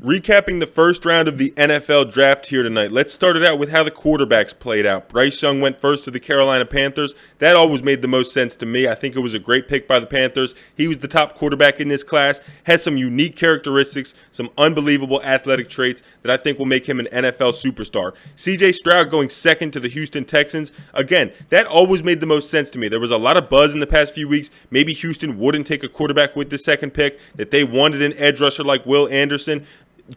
Recapping the first round of the NFL draft here tonight, let's start it out with how the quarterbacks played out. Bryce Young went first to the Carolina Panthers. That always made the most sense to me. I think it was a great pick by the Panthers. He was the top quarterback in this class, has some unique characteristics, some unbelievable athletic traits that I think will make him an NFL superstar. C.J. Stroud going second to the Houston Texans. Again, that always made the most sense to me. There was a lot of buzz in the past few weeks. Maybe Houston wouldn't take a quarterback with the second pick, that they wanted an edge rusher like Will Anderson.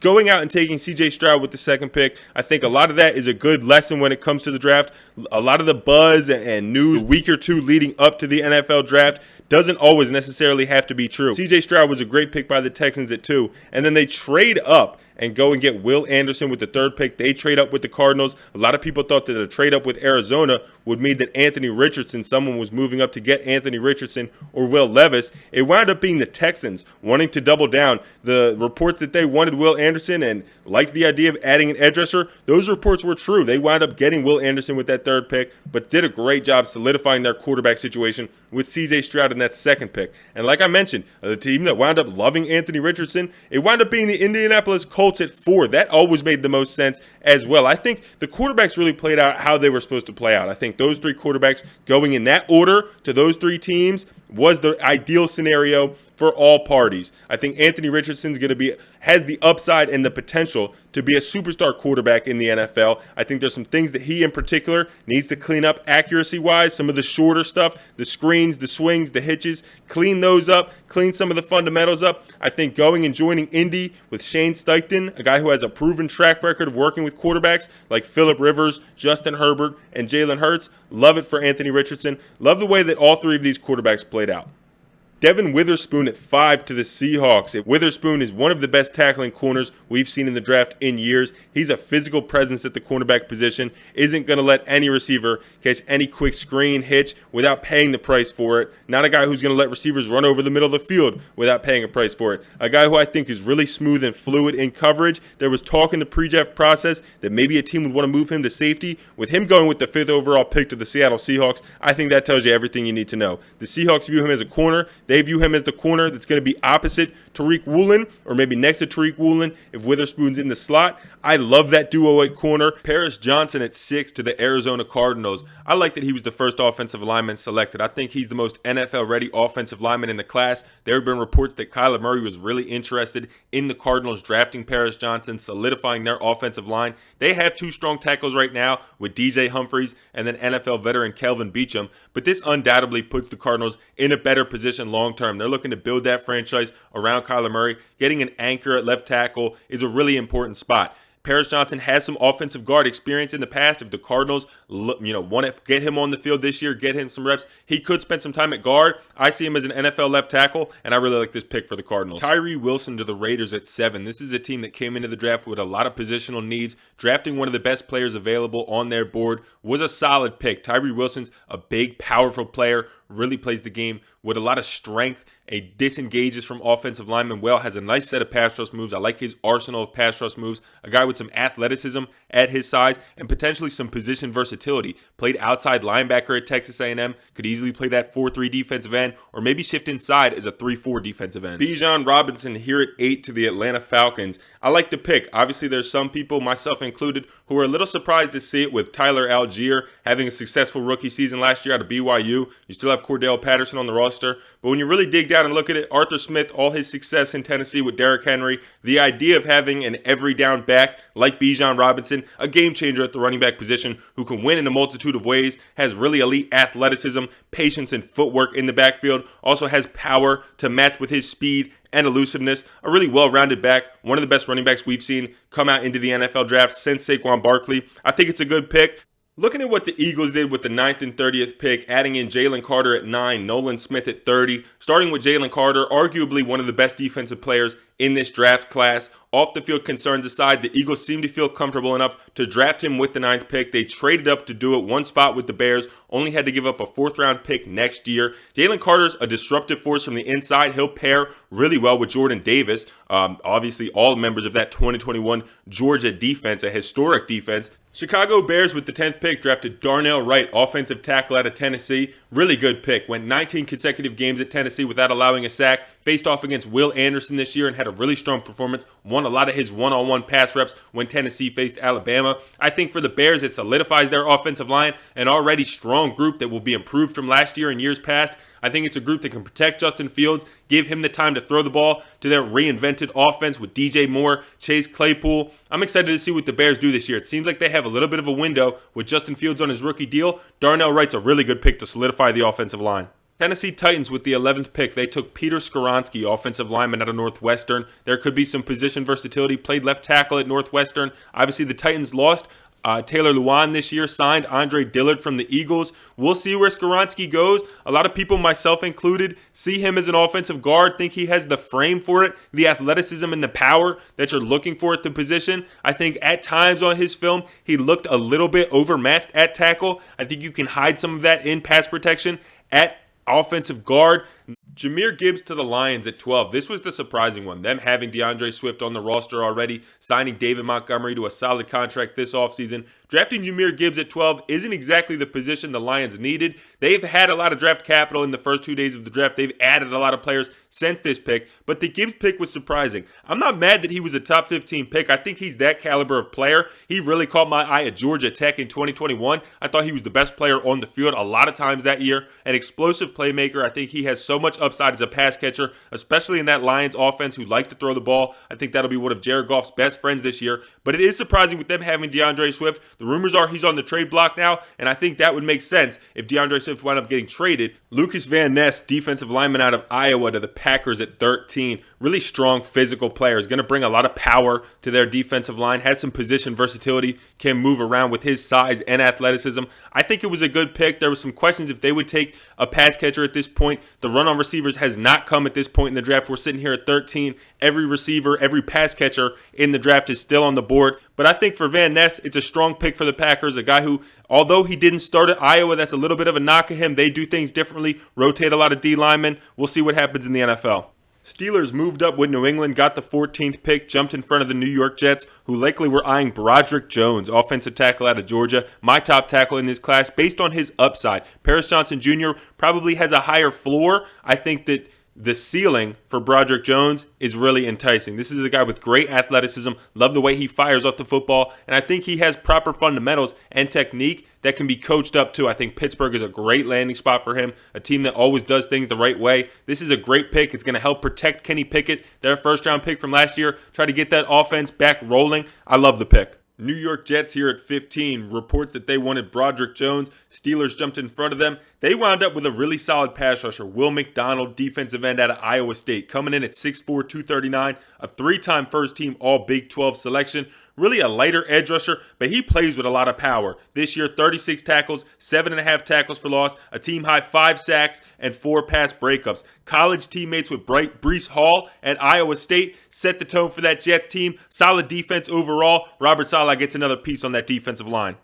Going out and taking C.J. Stroud with the second pick, I think a lot of that is a good lesson when it comes to the draft. A lot of the buzz and news a week or two leading up to the NFL draft doesn't always necessarily have to be true. C.J. Stroud was a great pick by the Texans at 2, and then they trade up and go and get Will Anderson with the third pick. They trade up with the Cardinals. A lot of people thought that a trade up with Arizona would mean that Anthony Richardson, someone was moving up to get Anthony Richardson or Will Levis. It wound up being the Texans wanting to double down. The reports that they wanted Will Anderson and liked the idea of adding an edge rusher, those reports were true. They wound up getting Will Anderson with that third pick, but did a great job solidifying their quarterback situation with C.J. Stroud in that second pick. And like I mentioned, the team that wound up loving Anthony Richardson, it wound up being the Indianapolis Colts at 4. That always made the most sense as well. I think the quarterbacks really played out how they were supposed to play out. I think those three quarterbacks going in that order to those three teams was the ideal scenario for all parties. I think Anthony Richardson's has the upside and the potential to be a superstar quarterback in the NFL. I think there's some things that he in particular needs to clean up accuracy-wise, some of the shorter stuff, the screens, the swings, the hitches, clean those up, clean some of the fundamentals up. I think going and joining Indy with Shane Steichen, a guy who has a proven track record of working with quarterbacks like Phillip Rivers, Justin Herbert, and Jalen Hurts. Love it for Anthony Richardson. Love the way that all three of these quarterbacks played out. Devin Witherspoon at 5 to the Seahawks. Witherspoon is one of the best tackling corners we've seen in the draft in years. He's a physical presence at the cornerback position. Isn't going to let any receiver catch any quick screen hitch without paying the price for it. Not a guy who's going to let receivers run over the middle of the field without paying a price for it. A guy who I think is really smooth and fluid in coverage. There was talk in the pre-draft process that maybe a team would want to move him to safety. With him going with the 5th overall pick to the Seattle Seahawks, I think that tells you everything you need to know. The Seahawks view him as a corner. They view him as the corner that's going to be opposite Tariq Woolen, or maybe next to Tariq Woolen if Witherspoon's in the slot. I love that duo at corner. Paris Johnson at 6 to the Arizona Cardinals. I like that he was the first offensive lineman selected. I think he's the most NFL-ready offensive lineman in the class. There have been reports that Kyler Murray was really interested in the Cardinals drafting Paris Johnson, solidifying their offensive line. They have 2 strong tackles right now with DJ Humphries and then NFL veteran Kelvin Beachum, but this undoubtedly puts the Cardinals in a better position long-term. They're looking to build that franchise around Kyler Murray. Getting an anchor at left tackle is a really important spot. Paris Johnson has some offensive guard experience in the past. If the Cardinals, want to get him on the field this year, get him some reps, he could spend some time at guard. I see him as an NFL left tackle, and I really like this pick for the Cardinals. Tyree Wilson to the Raiders at 7. This is a team that came into the draft with a lot of positional needs. Drafting one of the best players available on their board was a solid pick. Tyree Wilson's a big, powerful player, really plays the game with a lot of strength. Disengages from offensive linemen well, has a nice set of pass rush moves. I like his arsenal of pass rush moves. A guy with some athleticism at his size and potentially some position versatility. Played outside linebacker at Texas A&M. Could easily play that 4-3 defensive end or maybe shift inside as a 3-4 defensive end. Bijan Robinson here at 8 to the Atlanta Falcons. I like the pick. Obviously, there's some people, myself included, who are a little surprised to see it with Tyler Algier having a successful rookie season last year out of BYU. You still have Cordell Patterson on the roster. But when you really dig down and look at it, Arthur Smith, all his success in Tennessee with Derrick Henry, the idea of having an every down back like Bijan Robinson, a game changer at the running back position who can win in a multitude of ways, has really elite athleticism, patience, and footwork in the backfield, also has power to match with his speed and elusiveness, a really well-rounded back, one of the best running backs we've seen come out into the NFL draft since Saquon Barkley. I think it's a good pick. Looking at what the Eagles did with the 9th and 30th pick, adding in Jalen Carter at 9, Nolan Smith at 30, starting with Jalen Carter, arguably one of the best defensive players in this draft class. Off the field concerns aside, the Eagles seem to feel comfortable enough to draft him with the 9th pick. They traded up to do it, one spot with the Bears, only had to give up a 4th round pick next year. Jalen Carter's a disruptive force from the inside. He'll pair really well with Jordan Davis. Obviously, all members of that 2021 Georgia defense, a historic defense. Chicago Bears with the 10th pick drafted Darnell Wright, offensive tackle out of Tennessee. Really good pick. Went 19 consecutive games at Tennessee without allowing a sack. Faced off against Will Anderson this year and had a really strong performance. Won a lot of his one-on-one pass reps when Tennessee faced Alabama. I think for the Bears, it solidifies their offensive line, an already strong group that will be improved from last year and years past. I think it's a group that can protect Justin Fields, give him the time to throw the ball to their reinvented offense with DJ Moore, Chase Claypool. I'm excited to see what the Bears do this year. It seems like they have a little bit of a window with Justin Fields on his rookie deal. Darnell Wright's a really good pick to solidify the offensive line. Tennessee Titans with the 11th pick. They took Peter Skoronski, offensive lineman out of Northwestern. There could be some position versatility. Played left tackle at Northwestern. Obviously, the Titans lost Taylor Lewan this year, signed Andre Dillard from the Eagles. We'll see where Skoronski goes. A lot of people, myself included, see him as an offensive guard, think he has the frame for it, the athleticism and the power that you're looking for at the position. I think at times on his film, he looked a little bit overmatched at tackle. I think you can hide some of that in pass protection at offensive guard. Jahmyr Gibbs to the Lions at 12. This was the surprising one. Them having DeAndre Swift on the roster already, signing David Montgomery to a solid contract this offseason. Drafting Jahmyr Gibbs at 12 isn't exactly the position the Lions needed. They've had a lot of draft capital in the first 2 days of the draft. They've added a lot of players since this pick, but the Gibbs pick was surprising. I'm not mad that he was a top 15 pick. I think he's that caliber of player. He really caught my eye at Georgia Tech in 2021. I thought he was the best player on the field a lot of times that year. An explosive playmaker. I think he has so much upside as a pass catcher, especially in that Lions offense who like to throw the ball. I think that'll be one of Jared Goff's best friends this year, but it is surprising with them having DeAndre Swift. The rumors are he's on the trade block now, and I think that would make sense if DeAndre Swift wound up getting traded. Lucas Van Ness, defensive lineman out of Iowa to the Packers at 13. Really strong physical player. Is going to bring a lot of power to their defensive line. Has some position versatility. Can move around with his size and athleticism. I think it was a good pick. There were some questions if they would take a pass catcher at this point. The run on receivers has not come at this point in the draft. We're sitting here at 13. Every receiver, every pass catcher in the draft is still on the board. But I think for Van Ness, it's a strong pick for the Packers. A guy who, although he didn't start at Iowa, that's a little bit of a knock at him. They do things differently, rotate a lot of D linemen. We'll see what happens in the NFL. Steelers moved up with New England, got the 14th pick, jumped in front of the New York Jets, who likely were eyeing Broderick Jones, offensive tackle out of Georgia, my top tackle in this class, based on his upside. Paris Johnson Jr. probably has a higher floor. I think that the ceiling for Broderick Jones is really enticing. This is a guy with great athleticism, love the way he fires off the football, and I think he has proper fundamentals and technique that can be coached up too. I think Pittsburgh is a great landing spot for him, a team that always does things the right way. This is a great pick. It's going to help protect Kenny Pickett, their first-round pick from last year, try to get that offense back rolling. I love the pick. New York Jets here at 15 reports that they wanted Broderick Jones. Steelers jumped in front of them. They wound up with a really solid pass rusher, Will McDonald, defensive end out of Iowa State, coming in at 6'4", 239, a three-time first-team All-Big 12 selection. Really a lighter edge rusher, but he plays with a lot of power. This year, 36 tackles, 7.5 tackles for loss, a team-high 5 sacks, and 4 pass breakups. College teammates with Bryce Hall at Iowa State set the tone for that Jets team. Solid defense overall. Robert Saleh gets another piece on that defensive line.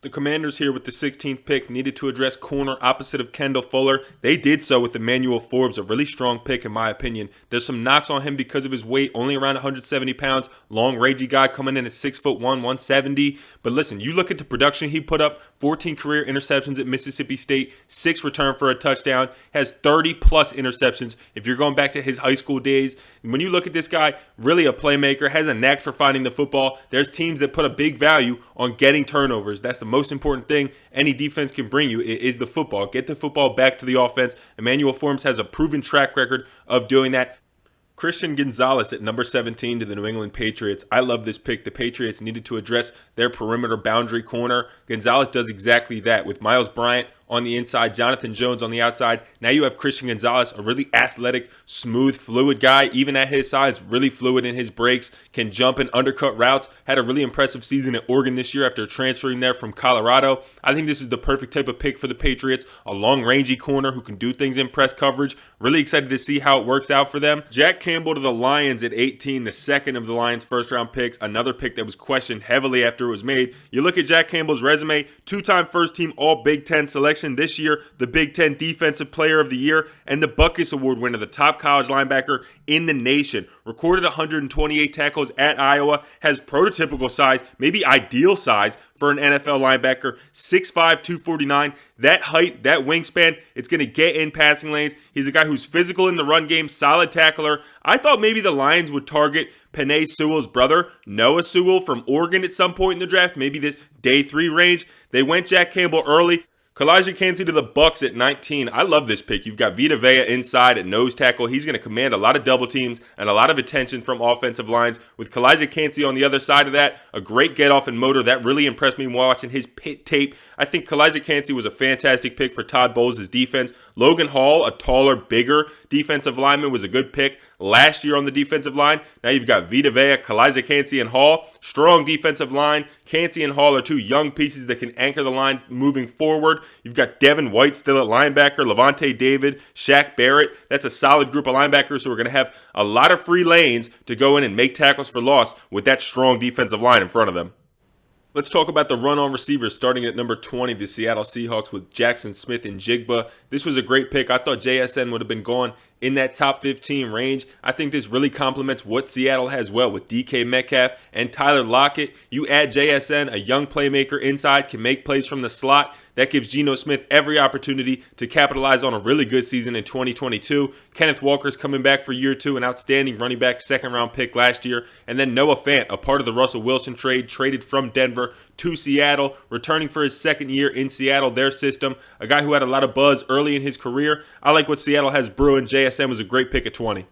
The Commanders here with the 16th pick needed to address corner opposite of Kendall Fuller. They did so with Emmanuel Forbes, a really strong pick in my opinion. There's some knocks on him because of his weight, only around 170 pounds. Long, rangy guy coming in at 6'1", 170. But listen, you look at the production he put up, 14 career interceptions at Mississippi State, 6 return for a touchdown, has 30-plus interceptions if you're going back to his high school days. When you look at this guy, really a playmaker, has a knack for finding the football. There's teams that put a big value on getting turnovers. That's the most important thing any defense can bring you is the football. Get the football back to the offense. Emmanuel Forbes has a proven track record of doing that. Christian Gonzalez at number 17 to the New England Patriots. I love this pick. The Patriots needed to address their perimeter boundary corner. Gonzalez does exactly that with Miles Bryant on the inside, Jonathan Jones on the outside. Now you have Christian Gonzalez, a really athletic, smooth, fluid guy, even at his size, really fluid in his breaks, can jump and undercut routes. Had a really impressive season at Oregon this year after transferring there from Colorado. I think this is the perfect type of pick for the Patriots, a long, rangy corner who can do things in press coverage. Really excited to see how it works out for them. Jack Campbell to the Lions at 18, the second of the Lions' first-round picks, another pick that was questioned heavily after it was made. You look at Jack Campbell's resume, 2-time first-team All-Big 10 selection. selection this year, the Big Ten Defensive Player of the Year, and the Butkus Award winner, the top college linebacker in the nation. Recorded 128 tackles at Iowa, has prototypical size, maybe ideal size for an NFL linebacker, 6'5", 249. That height, that wingspan, it's going to get in passing lanes. He's a guy who's physical in the run game, solid tackler. I thought maybe the Lions would target Penei Sewell's brother, Noah Sewell from Oregon at some point in the draft, maybe this day 3 range. They went Jack Campbell early. Calijah Kancey to the Bucks at 19. I love this pick. You've got Vita Vea inside at nose tackle. He's going to command a lot of double teams and a lot of attention from offensive lines. With Calijah Kancey on the other side of that, a great get-off and motor. That really impressed me watching his pit tape. I think Calijah Kancey was a fantastic pick for Todd Bowles' defense. Logan Hall, a taller, bigger defensive lineman, was a good pick last year on the defensive line. Now you've got Vita Vea, Calijah Kancey, and Hall. Strong defensive line. Kancey and Hall are two young pieces that can anchor the line moving forward. You've got Devin White still at linebacker, Levante David, Shaq Barrett. That's a solid group of linebackers who are going to have a lot of free lanes to go in and make tackles for loss with that strong defensive line in front of them. Let's talk about the run-on receivers starting at number 20, the Seattle Seahawks with Jackson Smith and Jigba. This was a great pick. I thought JSN would have been gone in that top 15 range. I think this really complements what Seattle has well with DK Metcalf and Tyler Lockett. You add JSN, a young playmaker inside, can make plays from the slot. That gives Geno Smith every opportunity to capitalize on a really good season in 2022. Kenneth Walker's coming back for year 2, an outstanding running back, second-round pick last year. And then Noah Fant, a part of the Russell Wilson trade, traded from Denver to Seattle, returning for his second year in Seattle, their system. A guy who had a lot of buzz early in his career. I like what Seattle has brewing. JSN was a great pick at 20.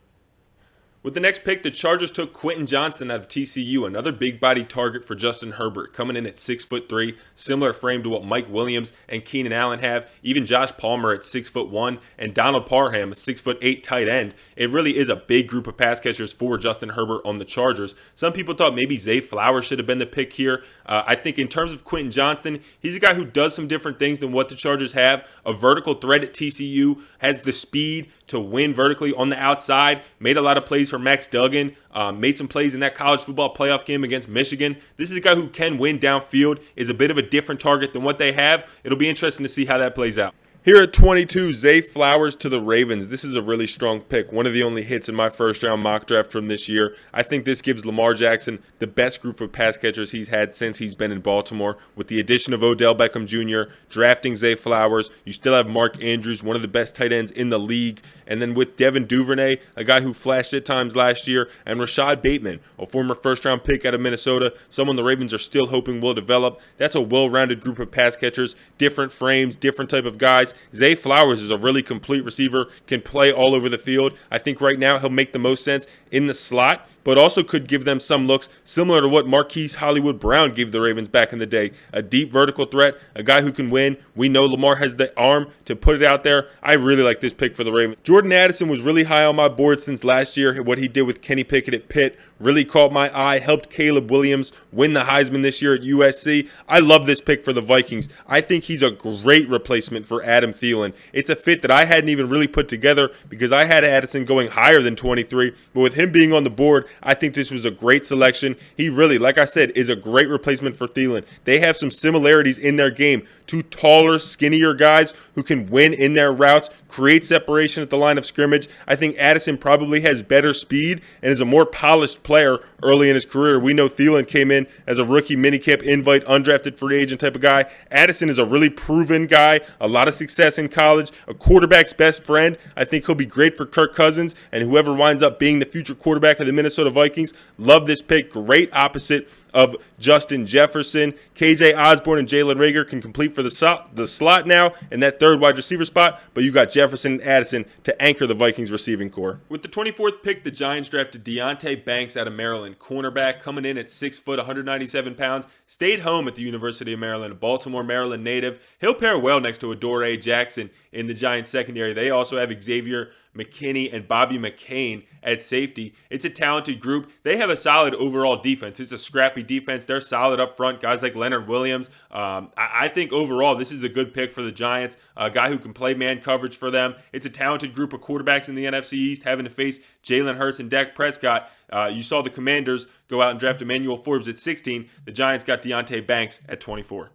With the next pick, the Chargers took Quentin Johnston out of TCU, another big body target for Justin Herbert, coming in at 6'3", similar frame to what Mike Williams and Keenan Allen have. Even Josh Palmer at 6'1", and Donald Parham, a 6'8" tight end. It really is a big group of pass catchers for Justin Herbert on the Chargers. Some people thought maybe Zay Flowers should have been the pick here. I think in terms of Quentin Johnston, he's a guy who does some different things than what the Chargers have. A vertical threat at TCU, has the speed to win vertically on the outside, made a lot of plays for Max Duggan, made some plays in that college football playoff game against Michigan. This is a guy who can win downfield, is a bit of a different target than what they have. It'll be interesting to see how that plays out. Here at 22, Zay Flowers to the Ravens. This is a really strong pick. One of the only hits in my first-round mock draft from this year. I think this gives Lamar Jackson the best group of pass catchers he's had since he's been in Baltimore. With the addition of Odell Beckham Jr., drafting Zay Flowers, you still have Mark Andrews, one of the best tight ends in the league. And then with Devin Duvernay, a guy who flashed at times last year, and Rashad Bateman, a former first-round pick out of Minnesota, someone the Ravens are still hoping will develop. That's a well-rounded group of pass catchers, different frames, different type of guys. Zay Flowers is a really complete receiver, can play all over the field. I think right now he'll make the most sense in the slot, but also could give them some looks similar to what Marquise Hollywood Brown gave the Ravens back in the day. A deep vertical threat, a guy who can win. We know Lamar has the arm to put it out there. I really like this pick for the Ravens. Jordan Addison was really high on my board since last year. What he did with Kenny Pickett at Pitt really caught my eye, helped Caleb Williams win the Heisman this year at USC. I love this pick for the Vikings. I think he's a great replacement for Adam Thielen. It's a fit that I hadn't even really put together because I had Addison going higher than 23, but with him being on the board, I think this was a great selection. He really, like I said, is a great replacement for Thielen. They have some similarities in their game. Two taller, skinnier guys who can win in their routes, create separation at the line of scrimmage. I think Addison probably has better speed and is a more polished player early in his career. We know Thielen came in as a rookie minicamp invite, undrafted free agent type of guy. Addison is a really proven guy, a lot of success in college, a quarterback's best friend. I think he'll be great for Kirk Cousins and whoever winds up being the future quarterback of the Minnesota Vikings. Love this pick. Great opposite of Justin Jefferson. KJ Osborne and Jalen Reagor can complete for the slot now in that third wide receiver spot, but you got Jefferson and Addison to anchor the Vikings receiving core. With the 24th pick, the Giants drafted Deonte Banks out of Maryland, cornerback, coming in at 6 foot, 197 pounds, stayed home at the University of Maryland, a Baltimore, Maryland native. He'll pair well next to Adoree Jackson in the Giants secondary. They also have Xavier McKinney and Bobby McCain at safety. It's a talented group. They have a solid overall defense. It's a scrappy defense. They're solid up front. Guys like Leonard Williams. I think overall this is a good pick for the Giants. A guy who can play man coverage for them. It's a talented group of quarterbacks in the NFC East having to face Jalen Hurts and Dak Prescott. You saw the Commanders go out and draft Emmanuel Forbes at 16. The Giants got Deonte Banks at 24.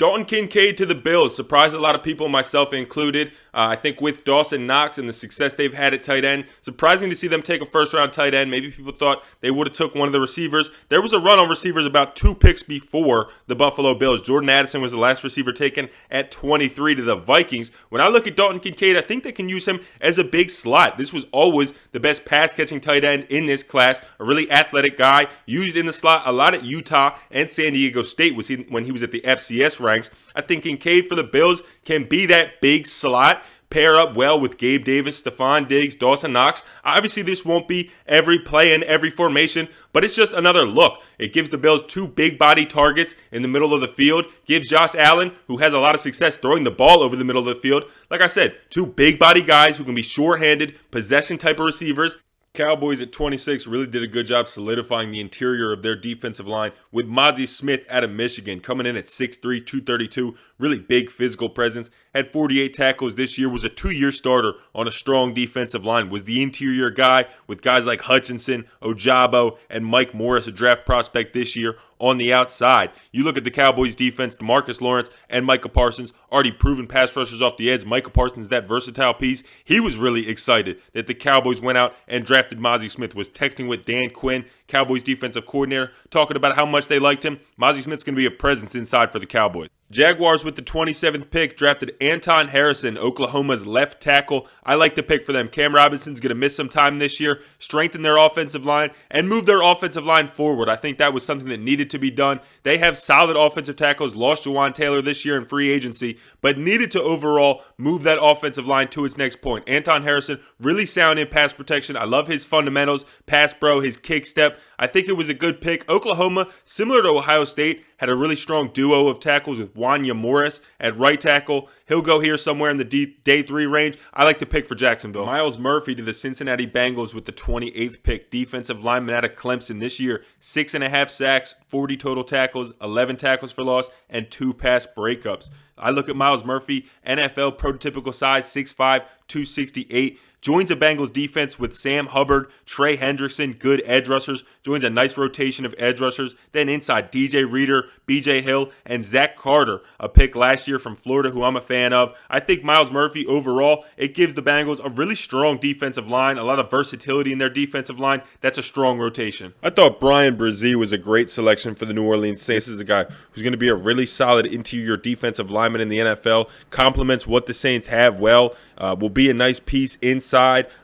Dalton Kincaid to the Bills surprised a lot of people, myself included. I think with Dawson Knox and the success they've had at tight end, surprising to see them take a first-round tight end. Maybe people thought they would have took one of the receivers. There was a run on receivers about 2 picks before the Buffalo Bills. Jordan Addison was the last receiver taken at 23 to the Vikings. When I look at Dalton Kincaid, I think they can use him as a big slot. This was always the best pass-catching tight end in this class, a really athletic guy, used in the slot a lot at Utah and San Diego State when he was at the FCS ranks. I think Kincaid for the Bills can be that big slot, pair up well with Gabe Davis, Stephon Diggs, Dawson Knox. Obviously, this won't be every play and every formation, but it's just another look. It gives the Bills 2 big body targets in the middle of the field, gives Josh Allen, who has a lot of success throwing the ball over the middle of the field, like I said, 2 big body guys who can be short-handed, possession type of receivers. Cowboys at 26 really did a good job solidifying the interior of their defensive line with Mozzie Smith out of Michigan coming in at 6'3", 232, really big physical presence, had 48 tackles this year, was a 2-year starter on a strong defensive line, was the interior guy with guys like Hutchinson, Ojabo, and Mike Morris, a draft prospect this year, on the outside. You look at the Cowboys defense, DeMarcus Lawrence and Micah Parsons, already proven pass rushers off the edge. Micah Parsons, that versatile piece. He was really excited that the Cowboys went out and drafted Mozzie Smith, was texting with Dan Quinn, Cowboys defensive coordinator, talking about how much they liked him. Mozzie Smith's going to be a presence inside for the Cowboys. Jaguars with the 27th pick drafted Anton Harrison, Oklahoma's left tackle. I like the pick for them. Cam Robinson's going to miss some time this year, strengthen their offensive line, and move their offensive line forward. I think that was something that needed to be done. They have solid offensive tackles, lost Jawan Taylor this year in free agency, but needed to overall move that offensive line to its next point. Anton Harrison, really sound in pass protection. I love his fundamentals, pass pro, his kick step. I think it was a good pick. Oklahoma, similar to Ohio State, had a really strong duo of tackles with Wanya Morris at right tackle. He'll go here somewhere in the day 3 range. I like the pick for Jacksonville. Myles Murphy to the Cincinnati Bengals with the 28th pick. Defensive lineman out of Clemson this year. 6.5 sacks, 40 total tackles, 11 tackles for loss, and 2 pass breakups. I look at Myles Murphy, NFL prototypical size, 6'5", 268. Joins the Bengals defense with Sam Hubbard, Trey Hendrickson, good edge rushers. Joins a nice rotation of edge rushers. Then inside, DJ Reader, BJ Hill, and Zach Carter, a pick last year from Florida who I'm a fan of. I think Myles Murphy overall, it gives the Bengals a really strong defensive line, a lot of versatility in their defensive line. That's a strong rotation. I thought Bryan Bresee was a great selection for the New Orleans Saints. This is a guy who's going to be a really solid interior defensive lineman in the NFL. Complements what the Saints have well. Will be a nice piece inside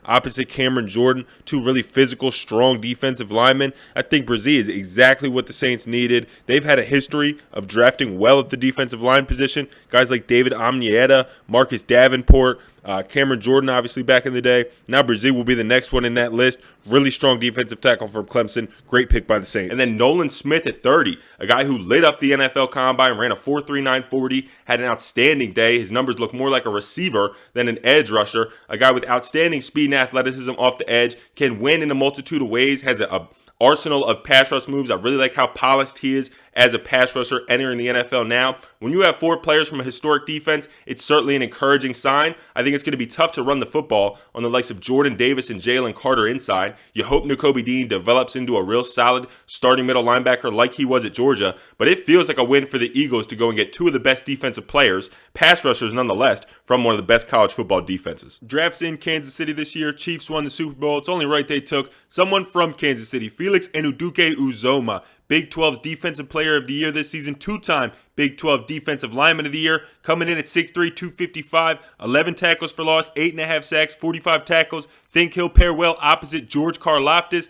opposite Cameron Jordan, 2 really physical, strong defensive linemen. I think Bresee is exactly what the Saints needed. They've had a history of drafting well at the defensive line position. Guys like David Amnietta, Marcus Davenport, Cameron Jordan, obviously, back in the day. Now Bresee will be the next one in that list. Really strong defensive tackle from Clemson. Great pick by the Saints. And then Nolan Smith at 30, a guy who lit up the NFL Combine, ran a 4.39 40, had an outstanding day. His numbers look more like a receiver than an edge rusher. A guy with outstanding speed and athleticism off the edge, can win in a multitude of ways, has a arsenal of pass rush moves. I really like how polished he is as a pass rusher entering the NFL now. When you have 4 players from a historic defense, it's certainly an encouraging sign. I think it's going to be tough to run the football on the likes of Jordan Davis and Jalen Carter inside. You hope Nakobe Dean develops into a real solid starting middle linebacker like he was at Georgia, but it feels like a win for the Eagles to go and get 2 of the best defensive players, pass rushers nonetheless, from one of the best college football defenses. Drafts in Kansas City this year. Chiefs won the Super Bowl. It's only right they took someone from Kansas City. FELIX ANUDIKE UZOMAH, Big 12's Defensive Player of the Year this season, 2-time Big 12 Defensive Lineman of the Year, coming in at 6'3", 255, 11 tackles for loss, 8.5 sacks, 45 tackles. Think he'll pair well opposite George Karlaftis,